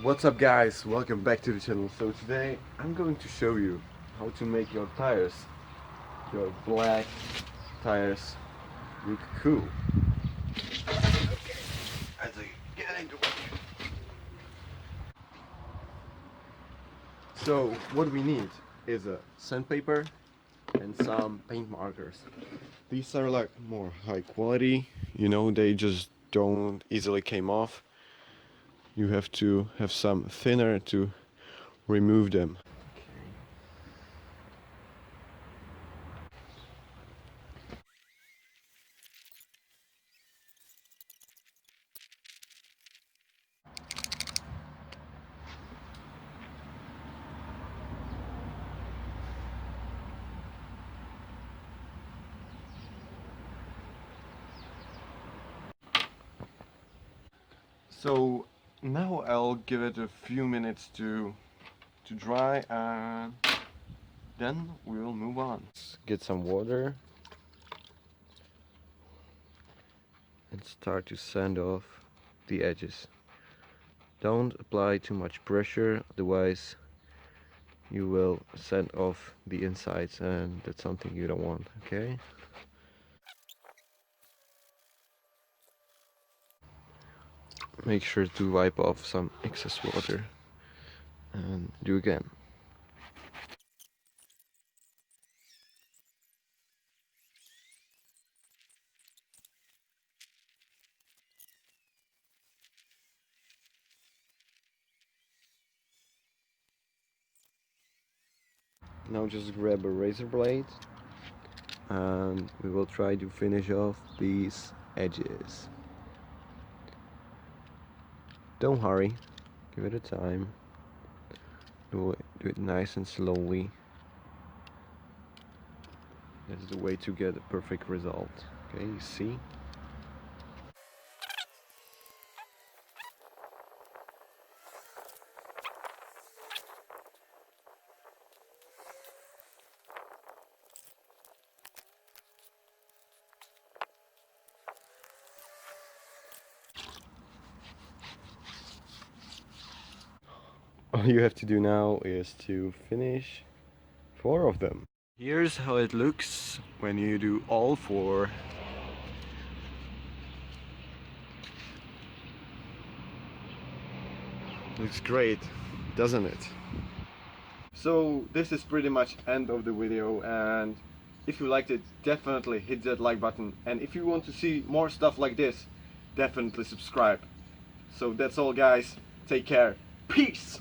What's up guys, welcome back to the channel. So today I'm going to show you how to make your tires, your black tires, look cool. Okay, let's get into it. So what we need is a sandpaper and some paint markers. These are like more high quality, they just don't easily came off. You have to have some thinner to remove them. So now I'll give it a few minutes to dry, and then we'll move on. Let's get some water and start to sand off the edges. Don't apply too much pressure, otherwise you will sand off the insides, and that's something you don't want, okay? Make sure to wipe off some excess water and do again. Now just grab a razor blade and we will try to finish off these edges. Don't hurry, give it a time. Do it nice and slowly. That's the way to get a perfect result. Okay, you see? All you have to do now is to finish 4 of them. Here's how it looks when you do all 4. Looks great, doesn't it? So this is pretty much end of the video, and if you liked it, definitely hit that like button, and if you want to see more stuff like this, definitely subscribe. So that's all guys, take care, peace!